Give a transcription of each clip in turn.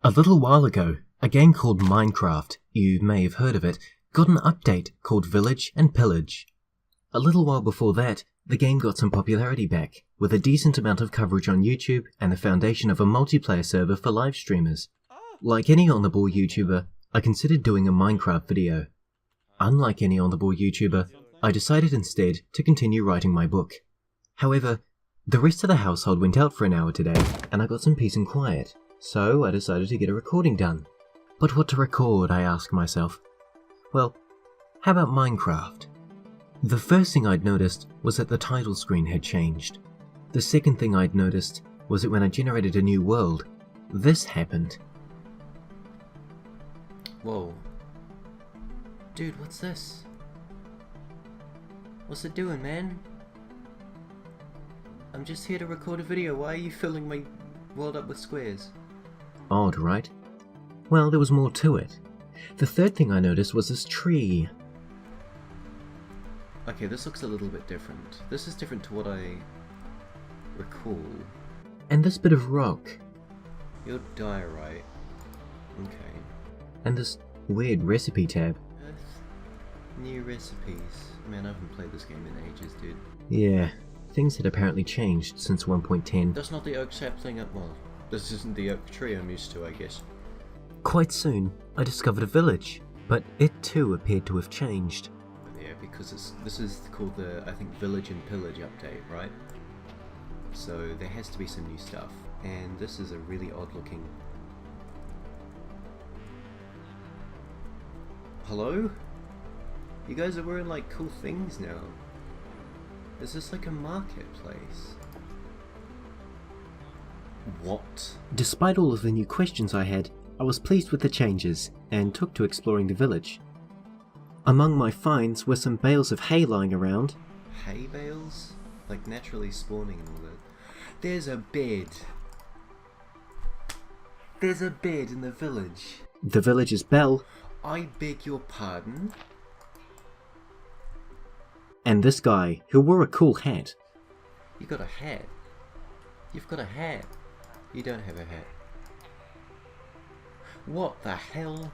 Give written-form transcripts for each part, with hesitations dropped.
A little while ago, a game called Minecraft, you may have heard of it, got an update called Village and Pillage. A little while before that, the game got some popularity back, with a decent amount of coverage on YouTube and the foundation of a multiplayer server for live streamers. Like any on-the-ball YouTuber, I considered doing a Minecraft video. Unlike any on-the-ball YouTuber, I decided instead to continue writing my book. However, the rest of the household went out for an hour today, and I got some peace and quiet, so I decided to get a recording done. But what to record, I asked myself. Well, how about Minecraft? The first thing I'd noticed was that the title screen had changed. The second thing I'd noticed was that when I generated a new world, this happened. Whoa. Dude, what's this? What's it doing, man? I'm just here to record a video. Why are you filling my world up with squares? Odd, right? Well, there was more to it. The third thing I noticed was this tree. Okay, this looks a little bit different. This is different to what I recall. And this bit of rock. You're diorite. Okay. And this weird recipe tab. Earth. New recipes. Man, I haven't played this game in ages, dude. Yeah, things had apparently changed since 1.10. That's not the oak sapling up. Well, this isn't the oak tree I'm used to, I guess. Quite soon, I discovered a village, but it too appeared to have changed. Yeah, because this is called the, I think, Village and Pillage update, right? So there has to be some new stuff. And this is a really odd looking... Hello? You guys are wearing like cool things now. Is this like a marketplace? What? Despite all of the new questions I had, I was pleased with the changes and took to exploring the village. Among my finds were some bales of hay lying around. Hay bales? Like naturally spawning and all that. There's a bed. There's a bed in the village. The village's bell. I beg your pardon? And this guy, who wore a cool hat. You got a hat? You've got a hat. You don't have a hat. What the hell?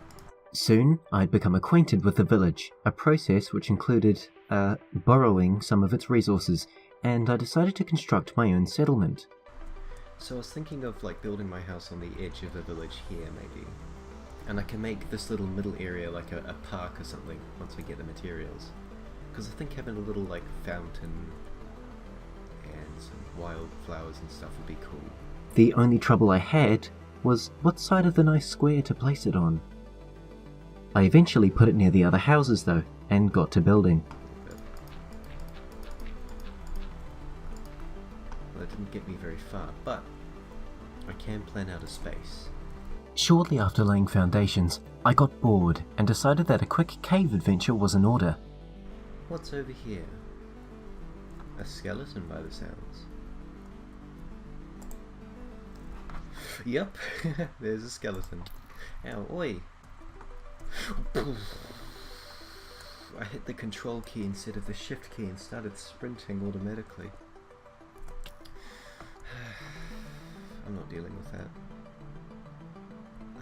Soon, I'd become acquainted with the village, a process which included, borrowing some of its resources, and I decided to construct my own settlement. So I was thinking of like building my house on the edge of a village here, maybe. And I can make this little middle area like a park or something once we get the materials. Because I think having a little like fountain and some wild flowers and stuff would be cool. The only trouble I had was what side of the nice square to place it on. I eventually put it near the other houses though, and got to building. Well, it didn't get me very far, but I can plan out a space. Shortly after laying foundations, I got bored and decided that a quick cave adventure was in order. What's over here? A skeleton by the sounds. Yep, there's a skeleton. Ow, oi! I hit the control key instead of the shift key and started sprinting automatically. I'm not dealing with that.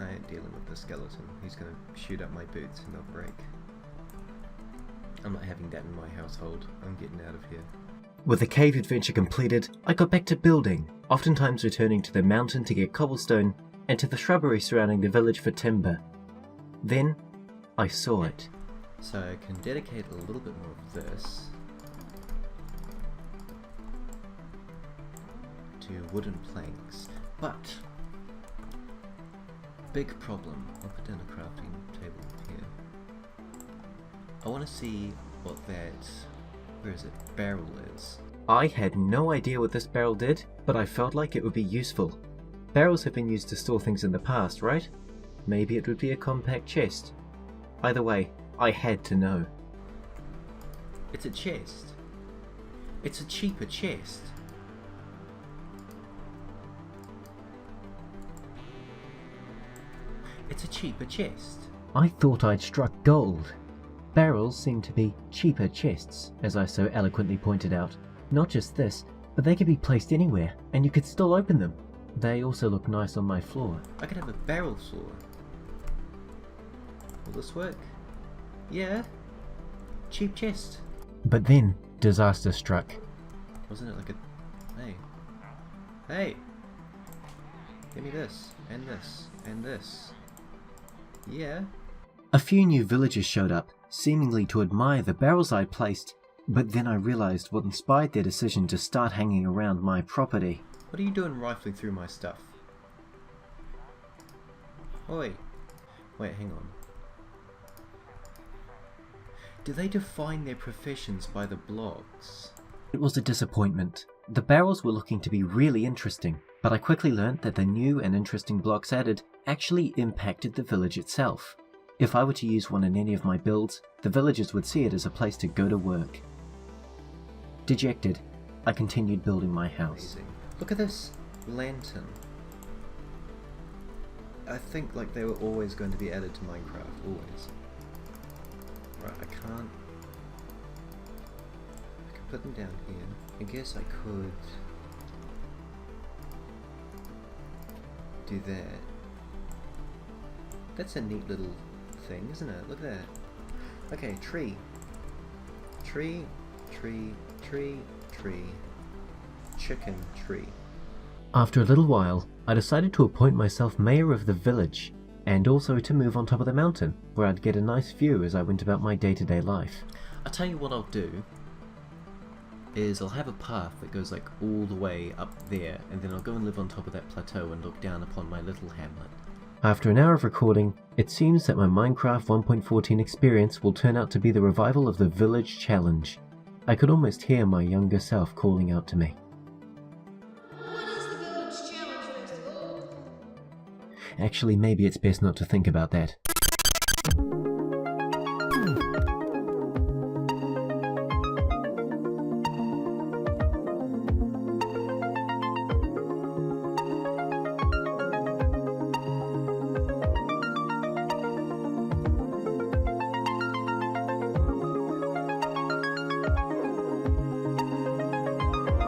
I ain't dealing with the skeleton. He's gonna shoot up my boots and they'll break. I'm not having that in my household. I'm getting out of here. With the cave adventure completed, I got back to building, oftentimes returning to the mountain to get cobblestone and to the shrubbery surrounding the village for timber. Then, I saw it. So I can dedicate a little bit more of this to wooden planks, but big problem. I'll put down a crafting table here. I want to see what that, where is it, barrel is. I had no idea what this barrel did, but I felt like it would be useful. Barrels have been used to store things in the past, right? Maybe it would be a compact chest. Either way, I had to know. It's a chest. It's a cheaper chest. It's a cheaper chest. I thought I'd struck gold. Barrels seem to be cheaper chests, as I so eloquently pointed out. Not just this, but they could be placed anywhere, and you could still open them. They also look nice on my floor. I could have a barrel saw. Will this work? Yeah. Cheap chest. But then, disaster struck. Wasn't it like a... Hey. Hey! Give me this, and this, and this. Yeah. A few new villagers showed up, seemingly to admire the barrels I placed, but then I realized what inspired their decision to start hanging around my property. What are you doing rifling through my stuff? Oi. Wait, hang on. Do they define their professions by the blocks? It was a disappointment. The barrels were looking to be really interesting, but I quickly learnt that the new and interesting blocks added actually impacted the village itself. If I were to use one in any of my builds, the villagers would see it as a place to go to work. Dejected, I continued building my house. Amazing. Look at this lantern. I think like they were always going to be added to Minecraft, always. Right, I can put them down here. I guess I could do that. That's a neat little thing, isn't it? Look at that. Okay, tree. Tree, tree, tree, tree. Chicken tree. After a little while, I decided to appoint myself mayor of the village, and also to move on top of the mountain, where I'd get a nice view as I went about my day-to-day life. I'll tell you what I'll do, is I'll have a path that goes like all the way up there, and then I'll go and live on top of that plateau and look down upon my little hamlet. After an hour of recording, it seems that my Minecraft 1.14 experience will turn out to be the revival of the Village Challenge. I could almost hear my younger self calling out to me. What is the Village Challenge festival? Actually, maybe it's best not to think about that.